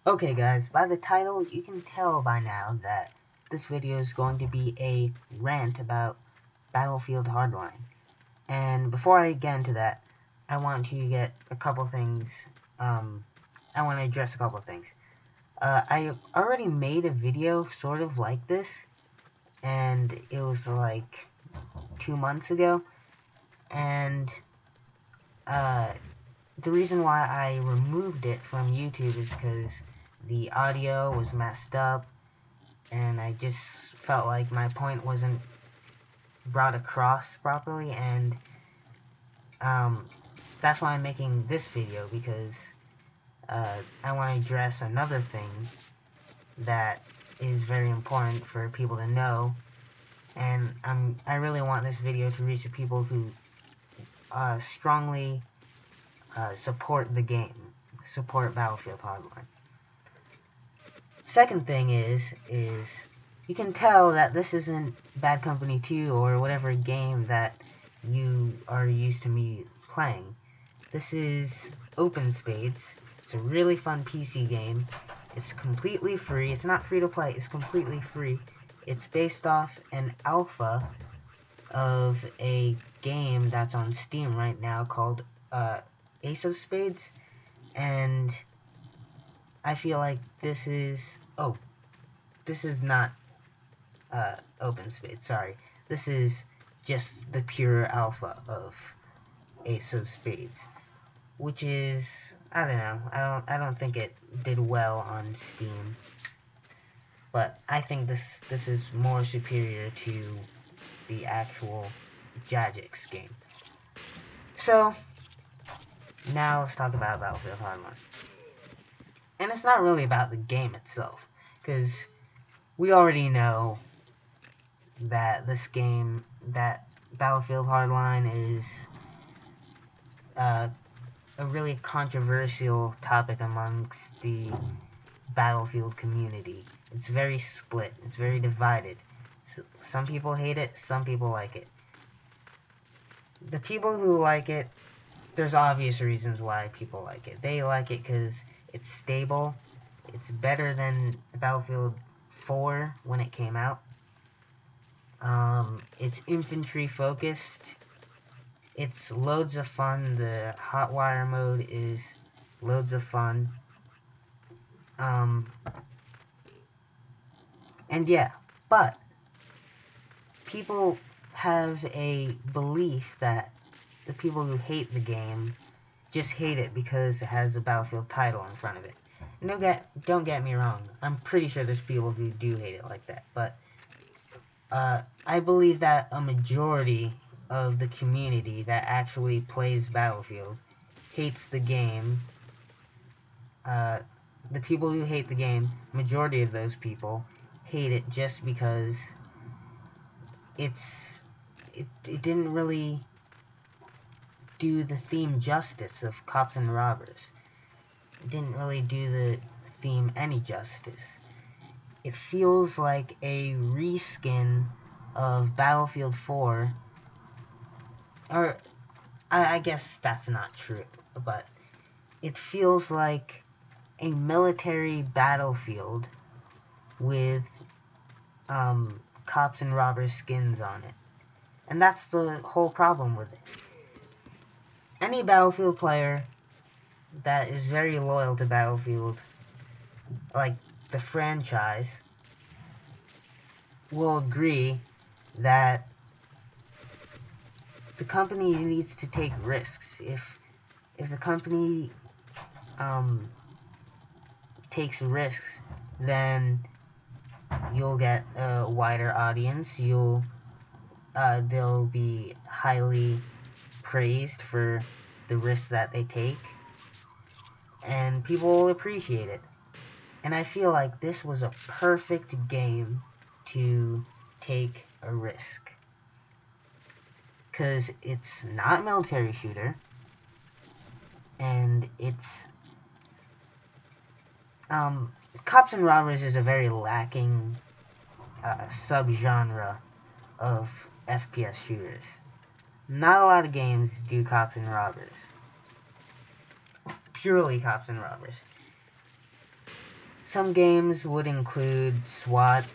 Okay guys, by the title you can tell by now that this video is going to be a rant about Battlefield Hardline. And before I get into that, I want to get a couple things, I want to address a couple things. I already made a video sort of like this, and it was like 2 months ago, and the reason why I removed it from YouTube is because the audio was messed up, and I just felt like my point wasn't brought across properly, and that's why I'm making this video, because I want to address another thing that is very important for people to know, and I really want this video to reach the people who strongly support the game, support Battlefield Hardline. Second thing is you can tell that this isn't Bad Company 2 or whatever game that you are used to me playing. This is Open Spades. It's a really fun PC game. It's completely free. It's not free to play. It's completely free. It's based off an alpha of a game that's on Steam right now called Ace of Spades, and I feel like this is not Open Spades, sorry. This is just the pure alpha of Ace of Spades, which is, I don't know, I don't think it did well on Steam, but I think this is more superior to the actual Jagex game. So now let's talk about Battlefield Hardline. And it's not really about the game itself, because we already know that this game, that Battlefield Hardline is a really controversial topic amongst the Battlefield community. It's very split, it's very divided. So some people hate it, some people like it. The people who like it, there's obvious reasons why people like it. They like it because it's stable. It's better than Battlefield 4 when it came out. It's infantry focused. It's loads of fun. The Hotwire mode is loads of fun. And yeah, but people have a belief that the people who hate the game just hate it because it has a Battlefield title in front of it. And don't get me wrong, I'm pretty sure there's people who do hate it like that, but I believe that a majority of the community that actually plays Battlefield hates the game. The people who hate the game, majority of those people hate it just because it didn't really do the theme justice of cops and robbers. It didn't really do the theme any justice. It feels like a reskin of Battlefield 4, or I guess that's not true, but it feels like a military Battlefield with cops and robbers skins on it. And that's the whole problem with it. Any Battlefield player that is very loyal to Battlefield, like the franchise, will agree that the company needs to take risks. If the company takes risks, then you'll get a wider audience. They'll be highly praised for the risks that they take, and people will appreciate it. And I feel like this was a perfect game to take a risk, because it's not a military shooter, and it's cops and robbers is a very lacking subgenre of FPS shooters. Not a lot of games do cops and robbers. Purely cops and robbers. some games would include SWAT,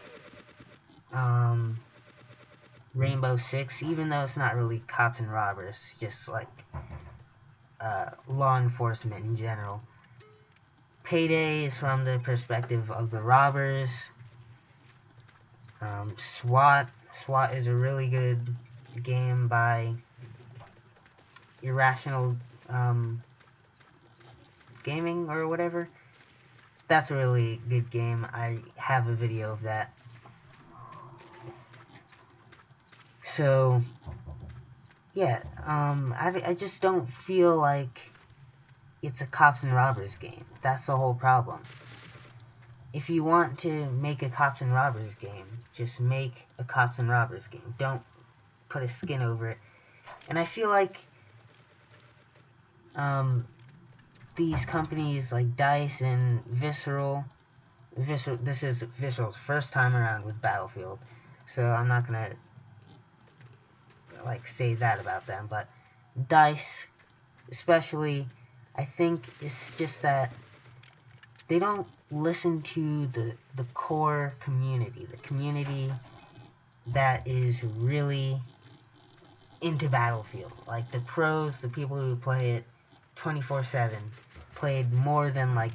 Rainbow Six, even though it's not really cops and robbers, just like law enforcement in general. Payday is from the perspective of the robbers. SWAT is a really good game by Irrational Gaming or whatever. That's a really good game. I have a video of that. So, yeah, I just don't feel like it's a cops and robbers game. That's the whole problem. If you want to make a cops and robbers game, just make a cops and robbers game. Don't put a skin over it. And I feel like these companies like DICE and Visceral, this is Visceral's first time around with Battlefield, so I'm not gonna like say that about them, but DICE especially, I think it's just that they don't listen to the core community, the community that is really into Battlefield. Like the pros, the people who play it 24/7, played more than like...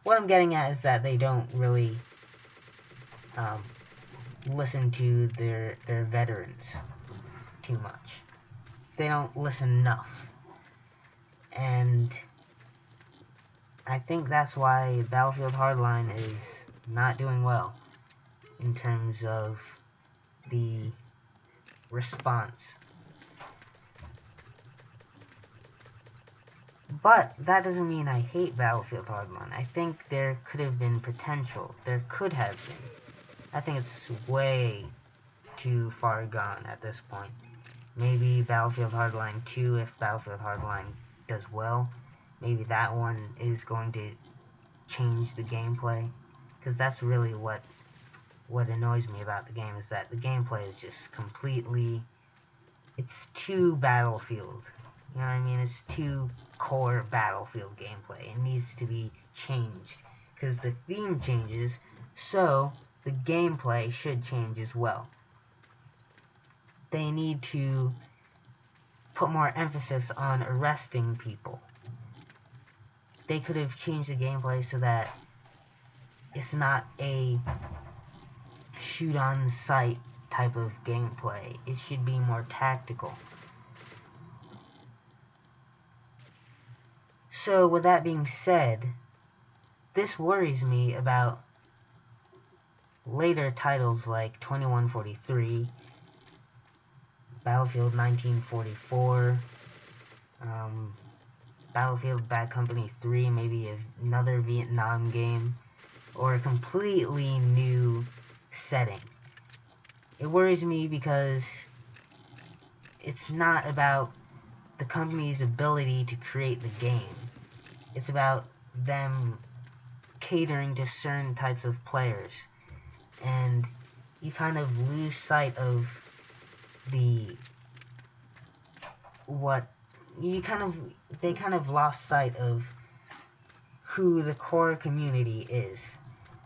What I'm getting at is that they don't really listen to their veterans too much. They don't listen enough. And I think that's why Battlefield Hardline is not doing well in terms of the response. But that doesn't mean I hate Battlefield Hardline. I think there could have been potential. There could have been. I think it's way too far gone at this point. Maybe Battlefield Hardline 2, if Battlefield Hardline does well, maybe that one is going to change the gameplay. Because that's really what annoys me about the game, is that the gameplay is just completely... It's too Battlefield. You know what I mean? It's too core Battlefield gameplay. It needs to be changed. Because the theme changes, so the gameplay should change as well. They need to put more emphasis on arresting people. They could have changed the gameplay so that it's not a shoot on sight type of gameplay. It should be more tactical. So with that being said, this worries me about later titles like 2143, Battlefield 1944, Battlefield Bad Company 3, maybe another Vietnam game, or a completely new setting. It worries me because it's not about the company's ability to create the game. It's about them catering to certain types of players. And you kind of lose sight of they kind of lost sight of who the core community is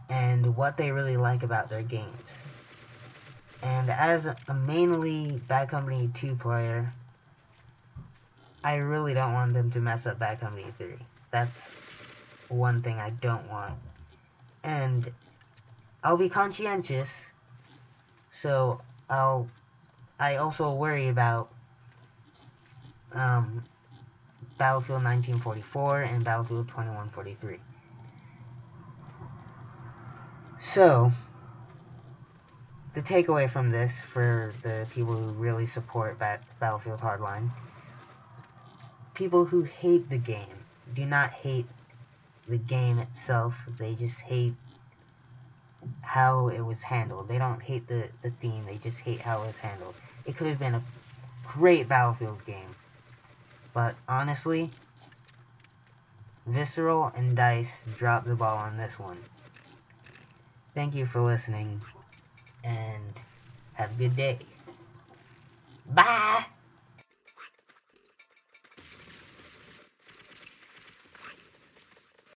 and what they really like about their games. And as a mainly Bad Company 2 player, I really don't want them to mess up Bad Company 3. That's one thing I don't want. And I'll be conscientious, so I also worry about Battlefield 1944 and Battlefield 2143. So, the takeaway from this for the people who really support Battlefield Hardline, people who hate the game do not hate the game itself, they just hate how it was handled. They don't hate the theme, they just hate how it was handled. It could have been a great Battlefield game, but honestly, Visceral and DICE dropped the ball on this one. Thank you for listening, and have a good day. Bye!